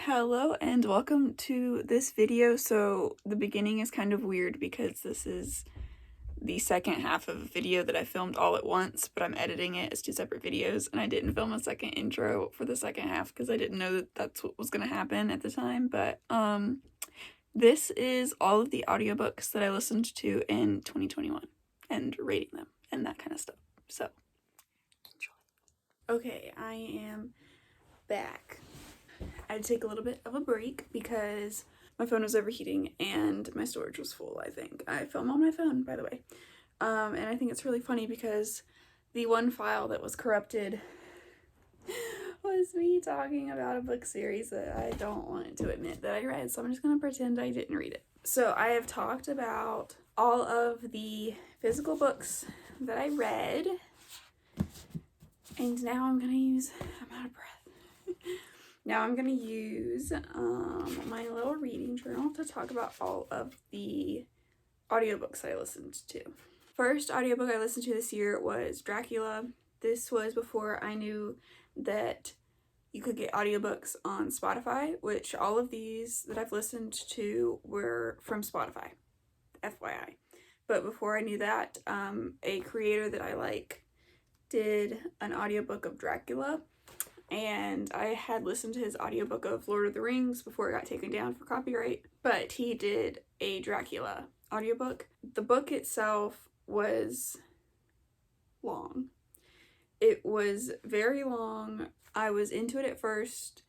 Hello and welcome to this video. So the beginning is kind of weird because this is the second half of a video that I filmed all at once, but I'm editing it as two separate videos, and I didn't film a second intro for the second half because I didn't know that that's what was going to happen at the time. But this is all of the audiobooks that I listened to in 2021 and rating them and that kind of stuff. So enjoy. Okay, I am back. I had to take a little bit of a break because my phone was overheating and my storage was full, I think. I film on my phone, by the way. And I think it's really funny because the one file that was corrupted was me talking about a book series that I don't want to admit that I read, so I'm just going to pretend I didn't read it. So I have talked about all of the physical books that I read, and now I'm out of breath. Now I'm going to use my little reading journal to talk about all of the audiobooks I listened to. First audiobook I listened to this year was Dracula. This was before I knew that you could get audiobooks on Spotify, which all of these that I've listened to were from Spotify, FYI. But before I knew that, a creator that I like did an audiobook of Dracula. And I had listened to his audiobook of Lord of the Rings before it got taken down for copyright, but he did a Dracula audiobook. The book itself was long. It was very long. I was into it at first,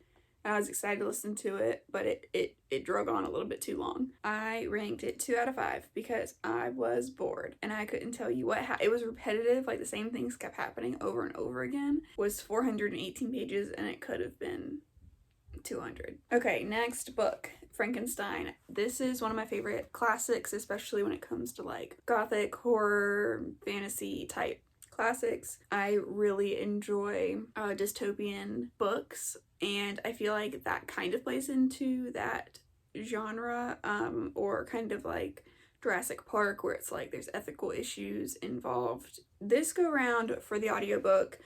and I was excited to listen to it, but it drug on a little bit too long. I ranked it 2 out of 5 because I was bored and I couldn't tell you what it was repetitive, like the same things kept happening over and over again. It was 418 pages and it could have been 200. Okay, next book, Frankenstein. This is one of my favorite classics, especially when it comes to like gothic, horror, fantasy type classics. I really enjoy dystopian books, and I feel like that kind of plays into that genre, or kind of like Jurassic Park, where it's like there's ethical issues involved. This go round for the audiobook,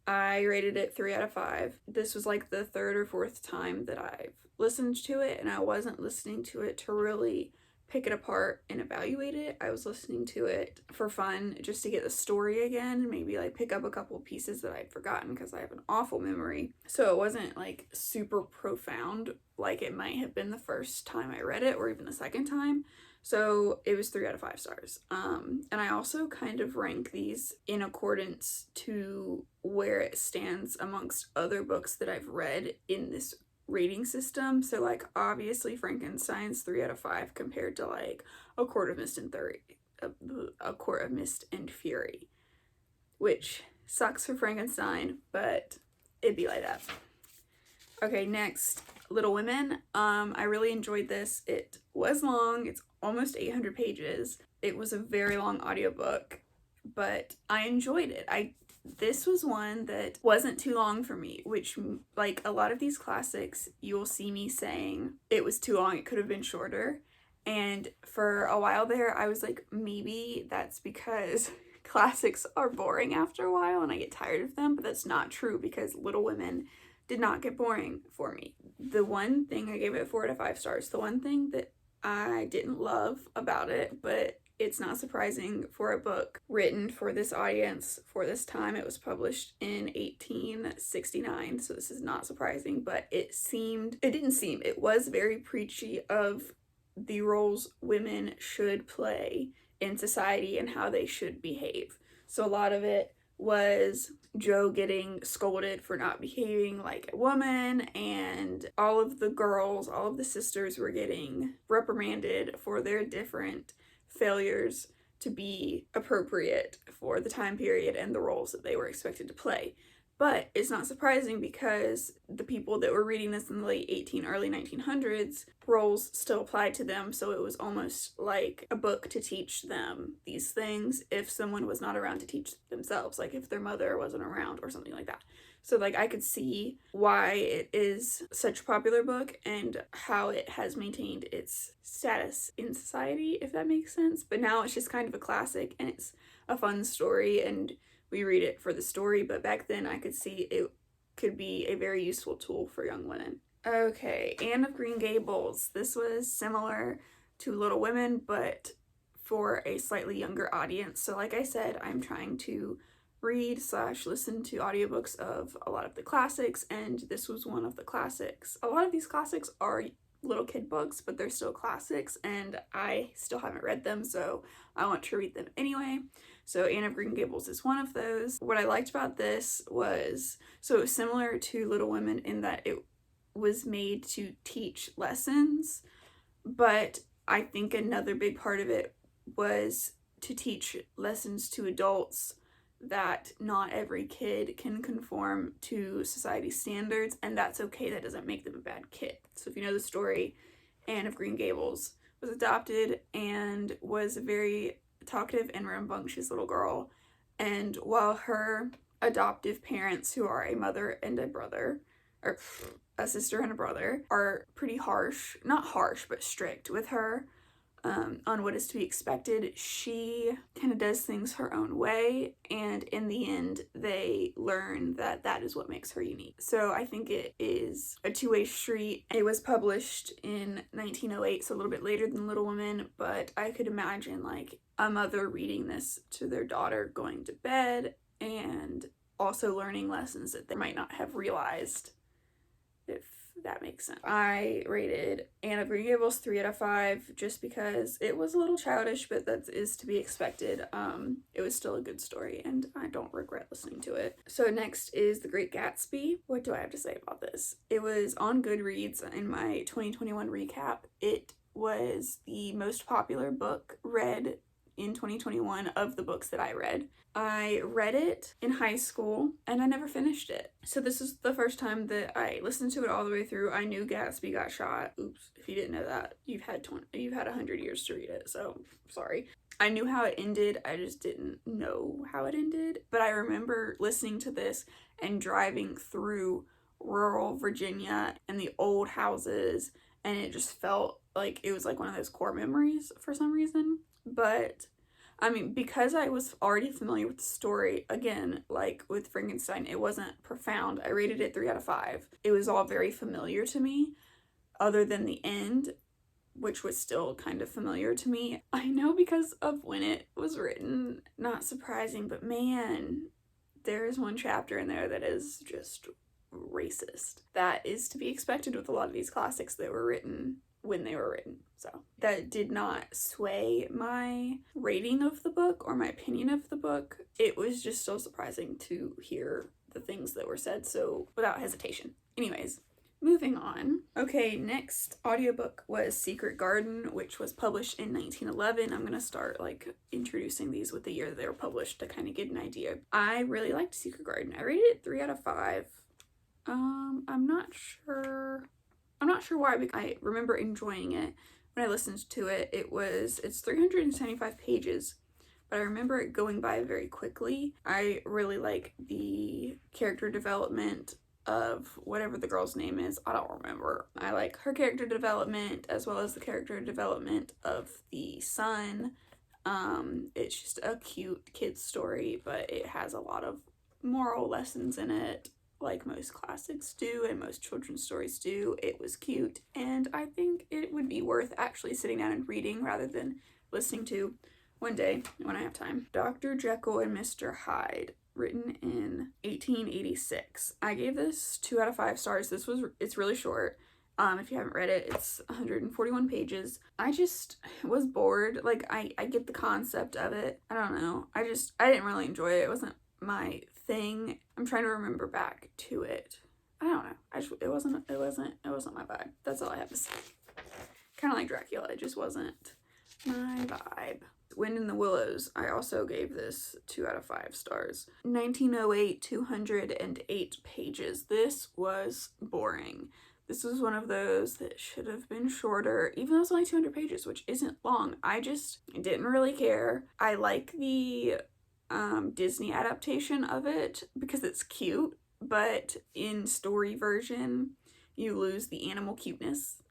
I rated it 3 out of 5. This was like the third or fourth time that I've listened to it, and I wasn't listening to it to really pick it apart and evaluate it. I was listening to it for fun, just to get the story again, maybe like pick up a couple pieces that I'd forgotten because I have an awful memory. So it wasn't like super profound like it might have been the first time I read it or even the second time. So it was 3 out of 5 stars. And I also kind of rank these in accordance to where it stands amongst other books that I've read in this rating system. So like obviously Frankenstein's 3 out of 5 compared to like A Court of Mist and Fury, which sucks for Frankenstein, but it'd be like that. Okay, next, Little Women. I really enjoyed this. It was long. It's almost 800 pages. It was a very long audiobook, but I enjoyed it. This was one that wasn't too long for me, which, like a lot of these classics, you'll see me saying it was too long, it could have been shorter. And for a while there, I was like, maybe that's because classics are boring after a while and I get tired of them, but that's not true because Little Women did not get boring for me. The one thing, I gave it 4 out of 5 stars. The one thing that I didn't love about it, but it's not surprising for a book written for this audience for this time. It was published in 1869, so this is not surprising, but it was very preachy of the roles women should play in society and how they should behave. So a lot of it was Jo getting scolded for not behaving like a woman, and all of the sisters were getting reprimanded for their different failures to be appropriate for the time period and the roles that they were expected to play. But it's not surprising because the people that were reading this in the late early 1900s, roles still applied to them, so it was almost like a book to teach them these things if someone was not around to teach themselves, like if their mother wasn't around or something like that. So like I could see why it is such a popular book and how it has maintained its status in society, if that makes sense. But now it's just kind of a classic and it's a fun story and we read it for the story, but back then I could see it could be a very useful tool for young women. Okay, Anne of Green Gables. This was similar to Little Women, but for a slightly younger audience. So like I said, I'm trying to read / listen to audiobooks of a lot of the classics, and this was one of the classics. A lot of these classics are little kid books, but they're still classics, and I still haven't read them, so I want to read them anyway. So Anne of Green Gables is one of those. What I liked about this was, so it was similar to Little Women in that it was made to teach lessons, but I think another big part of it was to teach lessons to adults that not every kid can conform to society's standards, and that's okay. That doesn't make them a bad kid. So if you know the story, Anne of Green Gables was adopted and was a very talkative and rambunctious little girl, and while her adoptive parents, who are a mother and a brother, or a sister and a brother, are pretty harsh, not harsh, but strict with her on what is to be expected, she kind of does things her own way, and in the end they learn that that is what makes her unique. So I think it is a two-way street. It was published in 1908, so a little bit later than Little Women, but I could imagine like a mother reading this to their daughter going to bed and also learning lessons that they might not have realized, if that makes sense. I rated Anne of Green Gables 3 out of 5 just because it was a little childish, but that is to be expected. It was still a good story and I don't regret listening to it. So next is The Great Gatsby. What do I have to say about this? It was on Goodreads in my 2021 recap. It was the most popular book read in 2021 of the books that I read. I read it in high school and I never finished it. So this is the first time that I listened to it all the way through. I knew Gatsby got shot. Oops, if you didn't know that, you've had 100 years to read it, so sorry. I knew how it ended, I just didn't know how it ended. But I remember listening to this and driving through rural Virginia and the old houses, and it just felt like it was like one of those core memories for some reason. But I mean, because I was already familiar with the story, again, like with Frankenstein, it wasn't profound. I rated it 3 out of 5. It was all very familiar to me, other than the end, which was still kind of familiar to me. I know because of when it was written, not surprising, but man, there is one chapter in there that is just racist. That is to be expected with a lot of these classics that were written when they were written. So that did not sway my rating of the book or my opinion of the book. It was just so surprising to hear the things that were said, so without hesitation. Anyways, moving on. Okay, next audiobook was Secret Garden, which was published in 1911. I'm gonna start like introducing these with the year that they were published to kind of get an idea. I really liked Secret Garden. I rated it 3 out of 5. I'm not sure why, because I remember enjoying it when I listened to it. It's 375 pages, but I remember it going by very quickly. I really like the character development of whatever the girl's name is. I don't remember. I like her character development as well as the character development of the son. It's just a cute kid's story, but it has a lot of moral lessons in it, like most classics do and most children's stories do. It was cute, and I think it would be worth actually sitting down and reading rather than listening to one day when I have time. Dr. Jekyll and Mr. Hyde, written in 1886. I gave this 2 out of 5 stars. It's really short. If you haven't read it, it's 141 pages. I just was bored. Like, I get the concept of it. I don't know. I didn't really enjoy it. It wasn't my thing. I'm trying to remember back to it. I don't know. It wasn't my vibe. That's all I have to say. Kind of like Dracula. It just wasn't my vibe. Wind in the Willows. I also gave this 2 out of 5 stars. 1908, 208 pages. This was boring. This was one of those that should have been shorter, even though it's only 200 pages, which isn't long. I just didn't really care. I like the Disney adaptation of it because it's cute, but in story version, you lose the animal cuteness.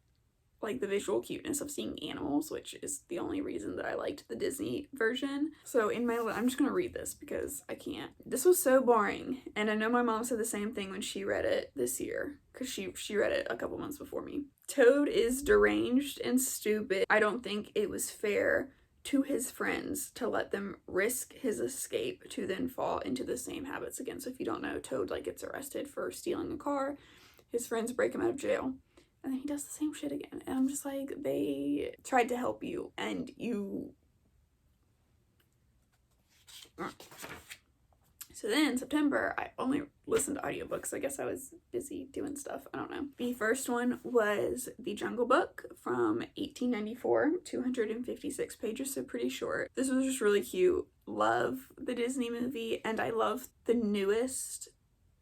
like the visual cuteness of seeing animals, which is the only reason that I liked the Disney version. So I'm just gonna read this because I can't. This was so boring, and I know my mom said the same thing when she read it this year, because she read it a couple months before me. Toad is deranged and stupid. I don't think it was fair to his friends to let them risk his escape to then fall into the same habits again. So if you don't know, Toad like gets arrested for stealing a car. His friends break him out of jail, and then he does the same shit again. And I'm just like, they tried to help you, and you... So then, September, I only listened to audiobooks. I guess I was busy doing stuff. I don't know. The first one was The Jungle Book from 1894, 256 pages, so pretty short. This was just really cute. Love the Disney movie, and I love the newest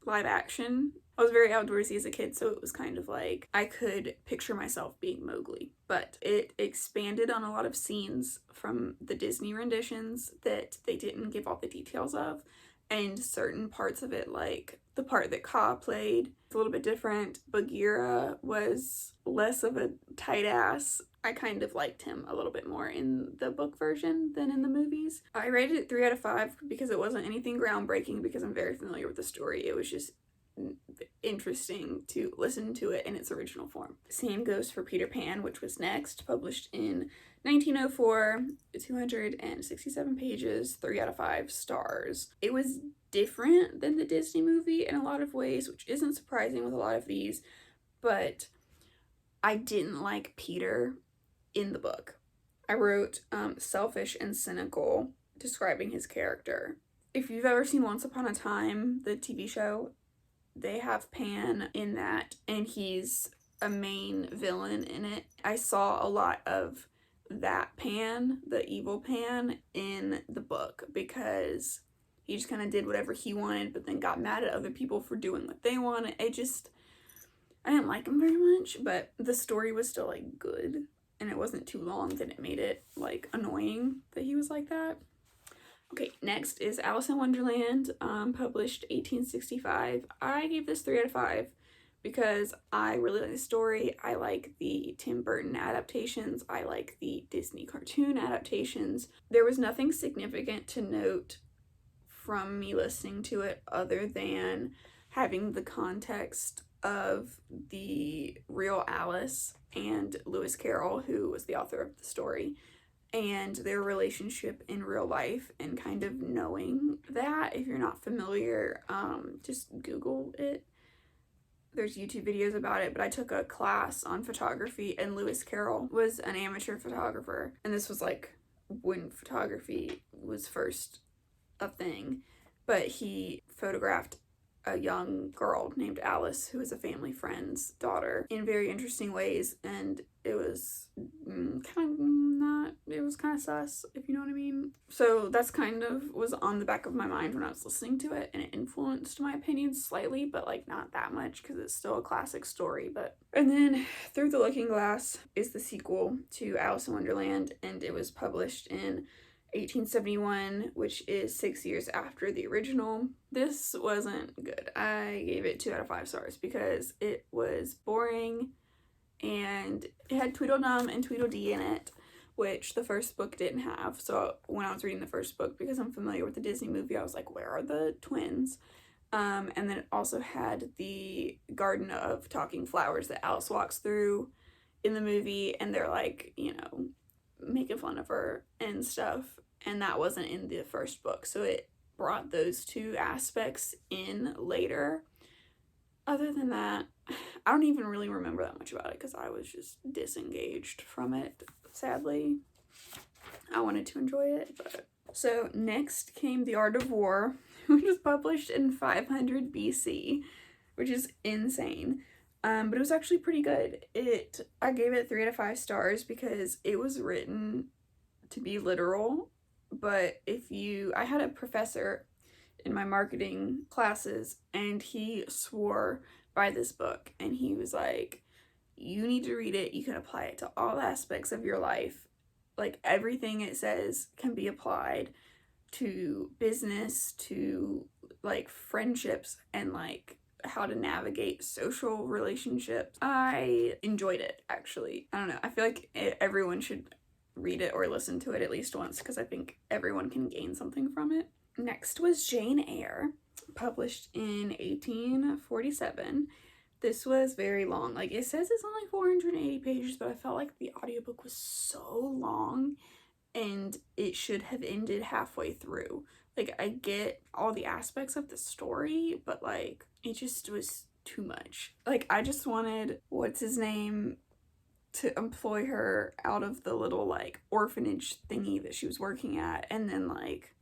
live action. I was very outdoorsy as a kid, so it was kind of like I could picture myself being Mowgli. But it expanded on a lot of scenes from the Disney renditions that they didn't give all the details of. And certain parts of it, like the part that Ka played, a little bit different. Bagheera was less of a tight ass. I kind of liked him a little bit more in the book version than in the movies. I rated it 3 out of 5 because it wasn't anything groundbreaking, because I'm very familiar with the story. It was just interesting to listen to it in its original form. Same goes for Peter Pan, which was next, published in 1904, 267 pages, 3 out of 5 stars. It was different than the Disney movie in a lot of ways, which isn't surprising with a lot of these, but I didn't like Peter in the book. I wrote selfish and cynical, describing his character. If you've ever seen Once Upon a Time, the TV show, they have Pan in that, and he's a main villain in it. I saw a lot of that Pan, the evil Pan, in the book, because he just kind of did whatever he wanted, but then got mad at other people for doing what they wanted. I didn't like him very much, but the story was still like good, and it wasn't too long that it made it like annoying that he was like that. Okay, next is Alice in Wonderland, published 1865. I gave this 3 out of 5 because I really like the story. I like the Tim Burton adaptations. I like the Disney cartoon adaptations. There was nothing significant to note from me listening to it other than having the context of the real Alice and Lewis Carroll, who was the author of the story, and their relationship in real life, and kind of knowing that. If you're not familiar, just Google it. There's YouTube videos about it, but I took a class on photography, and Lewis Carroll was an amateur photographer, and this was like when photography was first a thing, but he photographed a young girl named Alice, who was a family friend's daughter, in very interesting ways, and it was it was kind of sus, if you know what I mean. So that's kind of was on the back of my mind when I was listening to it, and it influenced my opinion slightly, but like not that much, because it's still a classic story. But and then Through the Looking Glass is the sequel to Alice in Wonderland, and it was published in 1871, which is 6 years after the original. This wasn't good. I gave it 2 out of 5 stars because it was boring, and it had Tweedledum and Tweedledee in it, which the first book didn't have. So when I was reading the first book, because I'm familiar with the Disney movie, I was like, where are the twins? And then it also had the Garden of Talking Flowers that Alice walks through in the movie, and they're like, you know, making fun of her and stuff, and that wasn't in the first book, so it brought those two aspects in later. Other than that, I don't even really remember that much about it because I was just disengaged from it, sadly. I wanted to enjoy it, but... So next came The Art of War, which was published in 500 BC, which is insane. But it was actually pretty good. I gave it 3 out of 5 stars because it was written to be literal, but I had a professor in my marketing classes, and he swore by this book, and he was like, you need to read it, you can apply it to all aspects of your life, like everything it says can be applied to business, to like friendships, and like how to navigate social relationships. I enjoyed it, actually. I don't know. I feel like everyone should read it or listen to it at least once because I think everyone can gain something from it. Next was Jane Eyre, published in 1847. This was very long. Like, it says it's only 480 pages, but I felt like the audiobook was so long and it should have ended halfway through. Like, I get all the aspects of the story, but like, it just was too much. Like, I just wanted, what's his name, to employ her out of the little like orphanage thingy that she was working at, and then like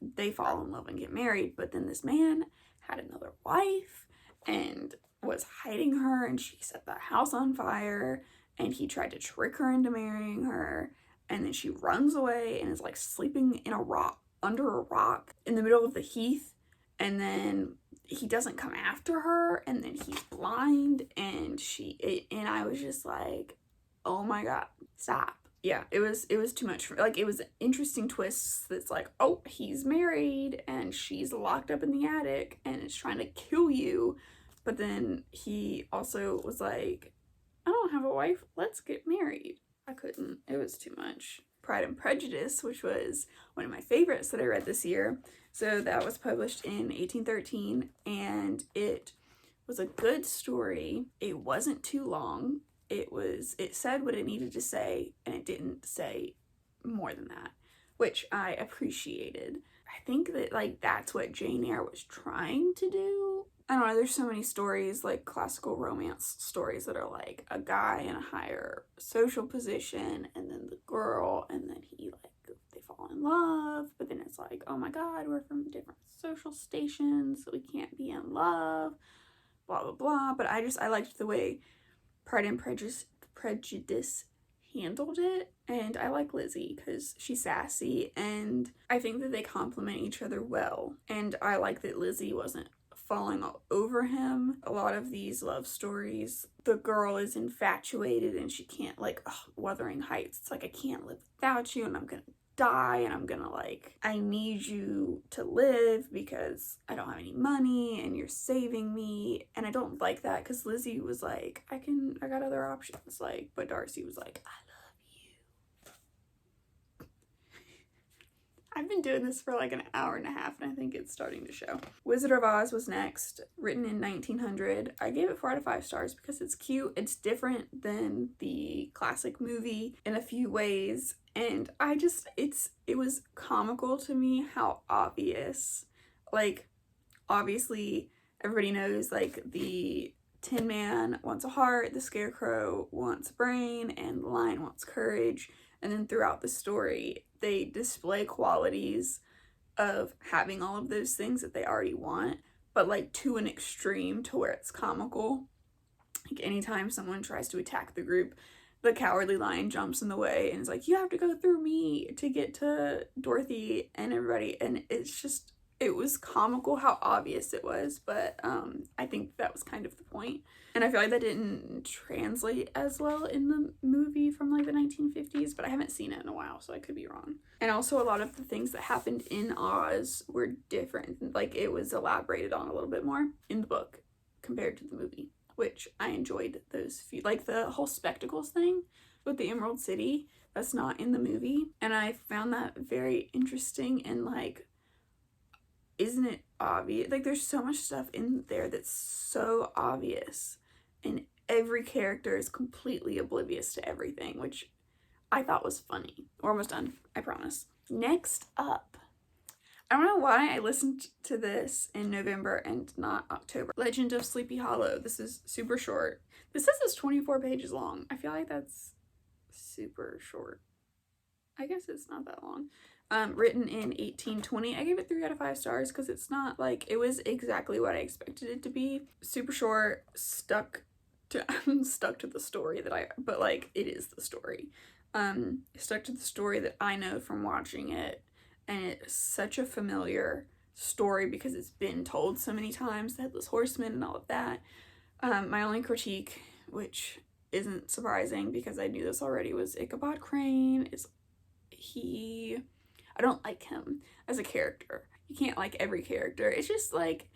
they fall in love and get married, but then this man had another wife and was hiding her, and she set the house on fire, and he tried to trick her into marrying her, and then she runs away and is like sleeping in a rock, under a rock in the middle of the heath, and then he doesn't come after her, and then he's blind, and and I was just like, oh my god, stop. Yeah, it was too much for me. Like, it was interesting twists that's like, oh, he's married and she's locked up in the attic and is trying to kill you, but then he also was like, I don't have a wife, let's get married. I couldn't. It was too much. Pride and Prejudice, which was one of my favorites that I read this year. So that was published in 1813, and it was a good story. It wasn't too long. It said what it needed to say, and it didn't say more than that, which I appreciated. I think that like that's what Jane Eyre was trying to do. I don't know, there's so many stories, like classical romance stories, that are like a guy in a higher social position and then the girl, and then they fall in love, but then it's like, oh my god, we're from different social stations, so we can't be in love, blah blah blah. But I liked the way Pride and Prejudice handled it, and I like Lizzie because she's sassy, and I think that they complement each other well, and I like that Lizzie wasn't falling all over him. A lot of these love stories, the girl is infatuated and she can't, like, Wuthering Heights, it's like, I can't live without you and I'm gonna die, and I'm gonna like, I need you to live because I don't have any money and you're saving me. And I don't like that because Lizzie was like, I got other options, like, but Darcy was like, I love you. I've been doing this for like an hour and a half and I think it's starting to show. Wizard of Oz was next, written in 1900. I gave it 4 out of 5 stars because it's cute. It's different than the classic movie in a few ways, and it was comical to me how obvious, like, obviously everybody knows, like, the Tin Man wants a heart, the Scarecrow wants a brain, and the Lion wants courage. And then throughout the story, they display qualities of having all of those things that they already want, but like to an extreme to where it's comical. Like, anytime someone tries to attack the group, the Cowardly Lion jumps in the way and is like, you have to go through me to get to Dorothy and everybody. And it was comical how obvious it was, but I think that was kind of the point. And I feel like that didn't translate as well in the movie from like the 1950s, but I haven't seen it in a while, so I could be wrong. And also a lot of the things that happened in Oz were different. Like, it was elaborated on a little bit more in the book compared to the movie, which I enjoyed those few, like the whole spectacles thing with the Emerald City, that's not in the movie. And I found that very interesting, and like, isn't it obvious? Like, there's so much stuff in there that's so obvious, and every character is completely oblivious to everything, which I thought was funny. We're almost done, I promise. Next up, I don't know why I listened to this in November and not October. Legend of Sleepy Hollow. This is super short. This says it's 24 pages long. I feel like that's super short. I guess it's not that long. Written in 1820. I gave it 3 out of 5 stars because it's not like, it was exactly what I expected it to be. Super short, stuck to the story but like, it is the story. Stuck to the story that I know from watching it, and it's such a familiar story because it's been told so many times, the Headless Horseman and all of that. My only critique, which isn't surprising because I knew this already, was Ichabod Crane. I don't like him as a character. You can't like every character. It's just like,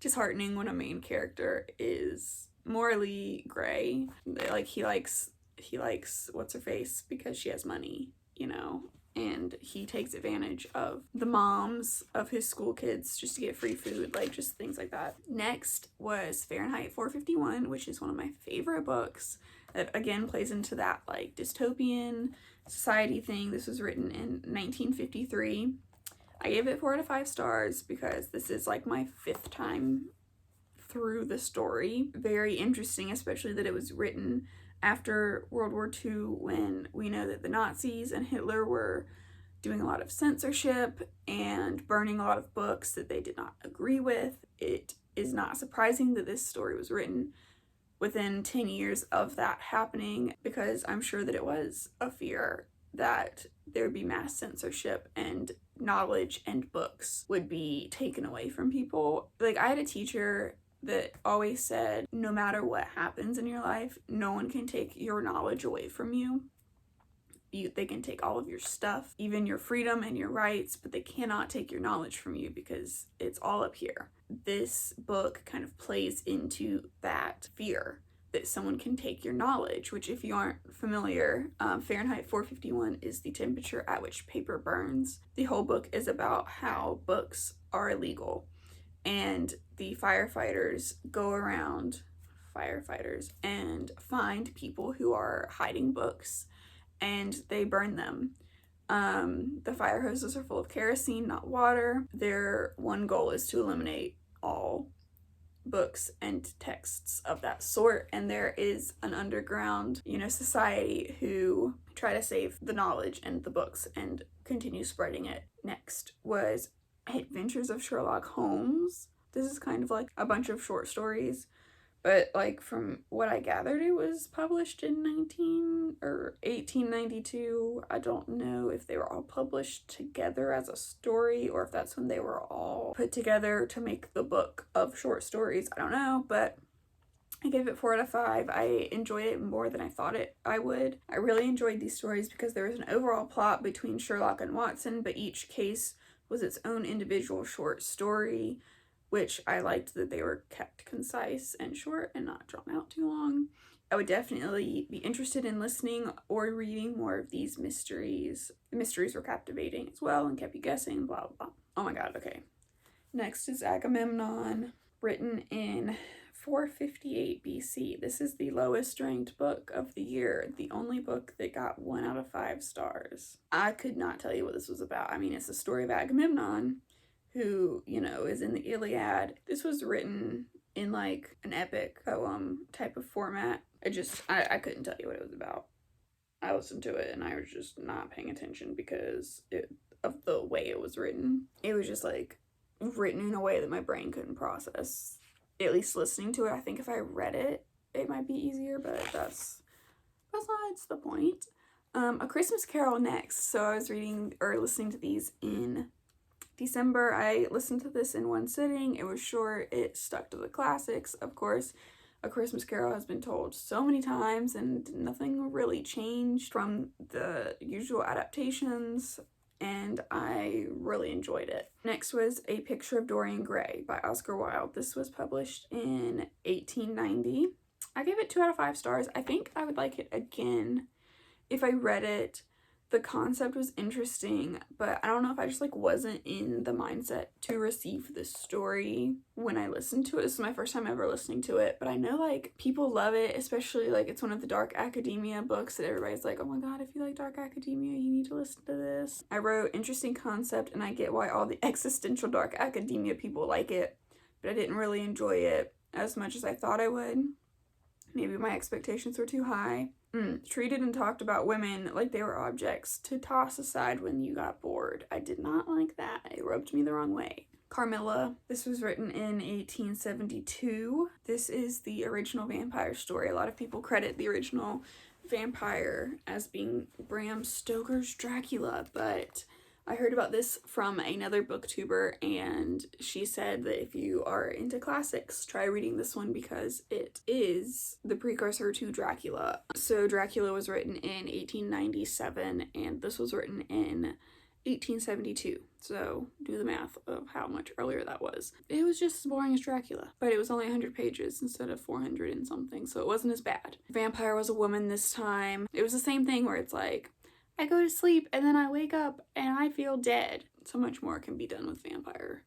disheartening when a main character is morally gray. Like, he likes what's her face because she has money, you know, and he takes advantage of the moms of his school kids just to get free food, like just things like that. Next was Fahrenheit 451, which is one of my favorite books that again plays into that like dystopian society thing. This was written in 1953. I gave it 4 out of 5 stars because this is like my 5th time through the story. Very interesting, especially that it was written after World War II, when we know that the Nazis and Hitler were doing a lot of censorship and burning a lot of books that they did not agree with. It is not surprising that this story was written within 10 years of that happening, because I'm sure that it was a fear that there would be mass censorship and knowledge and books would be taken away from people. Like, I had a teacher that always said, no matter what happens in your life, no one can take your knowledge away from you. They can take all of your stuff, even your freedom and your rights, but they cannot take your knowledge from you because it's all up here. This book kind of plays into that fear that someone can take your knowledge, which, if you aren't familiar, Fahrenheit 451 is the temperature at which paper burns. The whole book is about how books are illegal, and the firefighters go around, and find people who are hiding books, and they burn them. The fire hoses are full of kerosene, not water. Their one goal is to eliminate all books and texts of that sort, and there is an underground, society who try to save the knowledge and the books and continue spreading it. Next was Adventures of Sherlock Holmes. This is kind of like a bunch of short stories, but like from what I gathered, it was published in 1892. I don't know if they were all published together as a story or if that's when they were all put together to make the book of short stories. I don't know, but I gave it 4 out of 5. I enjoyed it more than I thought I would. I really enjoyed these stories because there was an overall plot between Sherlock and Watson, but each case was its own individual short story, which I liked that they were kept concise and short and not drawn out too long. I would definitely be interested in listening or reading more of these mysteries. The mysteries were captivating as well and kept you guessing, blah, blah, blah. Oh my god, okay. Next is Agamemnon, written in 458 BC. This is the lowest ranked book of the year, the only book that got 1 out of 5 stars. I could not tell you what this was about. I mean, it's the story of Agamemnon, who, is in the Iliad. This was written in like an epic poem type of format. I couldn't tell you what it was about. I listened to it and I was just not paying attention because of the way it was written. It was just like written in a way that my brain couldn't process. At least listening to it. I think if I read it, it might be easier, but that's besides the point. A Christmas Carol next. So I was listening to these in December. I listened to this in one sitting. It was short. It stuck to the classics. Of course, A Christmas Carol has been told so many times and nothing really changed from the usual adaptations, and I really enjoyed it. Next was A Picture of Dorian Gray by Oscar Wilde. This was published in 1890. I gave it 2 out of 5 stars. I think I would like it again if I read it. The concept was interesting, but I don't know if I just wasn't in the mindset to receive the story when I listened to it. This is my first time ever listening to it, but I know people love it, especially it's one of the dark academia books that everybody's like, oh my god, if you like dark academia, you need to listen to this. I wrote interesting concept, and I get why all the existential dark academia people like it, but I didn't really enjoy it as much as I thought I would. Maybe my expectations were too high. Treated and talked about women like they were objects to toss aside when you got bored. I did not like that. It rubbed me the wrong way. Carmilla. This was written in 1872. This is the original vampire story. A lot of people credit the original vampire as being Bram Stoker's Dracula, but I heard about this from another booktuber, and she said that if you are into classics, try reading this one because it is the precursor to Dracula. So Dracula was written in 1897, and this was written in 1872. So do the math of how much earlier that was. It was just as boring as Dracula, but it was only 100 pages instead of 400 and something, so it wasn't as bad. Vampire was a woman this time. It was the same thing where it's like, I go to sleep and then I wake up and I feel dead. So much more can be done with vampire.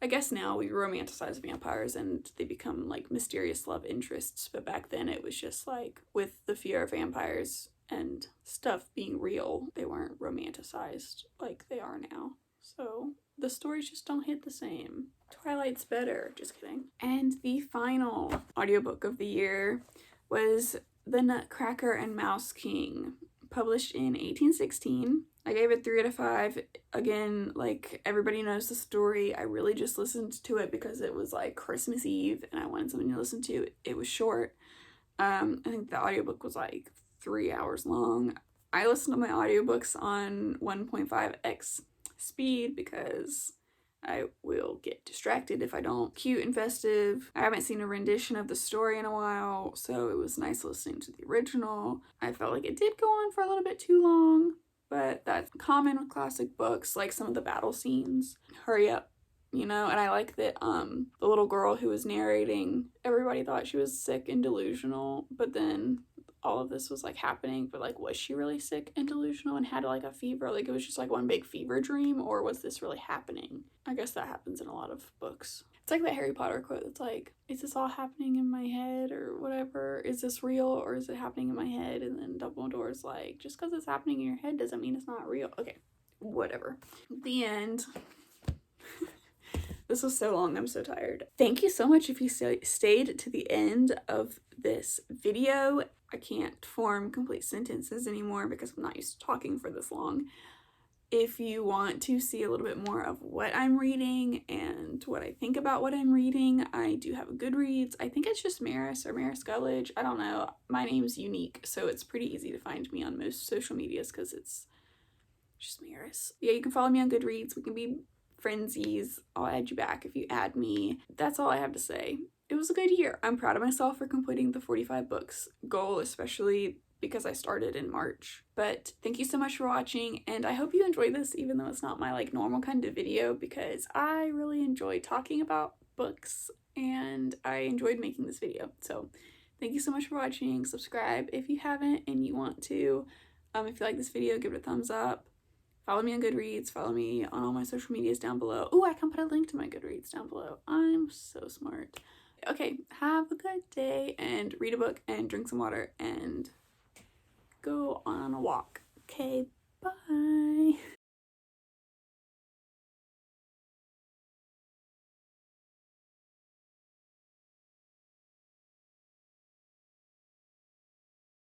I guess now we romanticize vampires and they become like mysterious love interests, but back then it was just like, with the fear of vampires and stuff being real, they weren't romanticized like they are now. So the stories just don't hit the same. Twilight's better, just kidding. And the final audiobook of the year was The Nutcracker and Mouse King, published in 1816. I gave it 3 out of 5. Again, like, everybody knows the story. I really just listened to it because it was like Christmas Eve and I wanted something to listen to. It was short. I think the audiobook was like 3 hours long. I listen to my audiobooks on 1.5x speed because I will get distracted if I don't. Cute and festive. I haven't seen a rendition of the story in a while, so it was nice listening to the original. I felt like it did go on for a little bit too long, but that's common with classic books, like some of the battle scenes. Hurry up, you know? And I like that the little girl who was narrating, everybody thought she was sick and delusional, but then all of this was like happening, but like, was she really sick and delusional and had like a fever? Like, it was just like one big fever dream, or was this really happening? I guess that happens in a lot of books. It's like that Harry Potter quote. It's like, is this all happening in my head or whatever? Is this real or is it happening in my head? And then Dumbledore's like, just because it's happening in your head doesn't mean it's not real. Okay, whatever. The end. This was so long, I'm so tired. Thank you so much if you stayed to the end of this video. I can't form complete sentences anymore because I'm not used to talking for this long. If you want to see a little bit more of what I'm reading and what I think about what I'm reading, I do have a Goodreads. I think it's just Marris or Marris Gulledge. I don't know. My name's unique, so it's pretty easy to find me on most social medias because it's just Marris. Yeah, you can follow me on Goodreads. We can be friendsies. I'll add you back if you add me. That's all I have to say. It was a good year. I'm proud of myself for completing the 45 books goal, especially because I started in March. But thank you so much for watching, and I hope you enjoyed this, even though it's not my like normal kind of video, because I really enjoy talking about books and I enjoyed making this video. So thank you so much for watching. Subscribe if you haven't and you want to. If you like this video, give it a thumbs up. Follow me on Goodreads. Follow me on all my social medias down below. Oh, I can put a link to my Goodreads down below. I'm so smart. Okay, have a good day and read a book and drink some water and go on a walk. Okay, bye.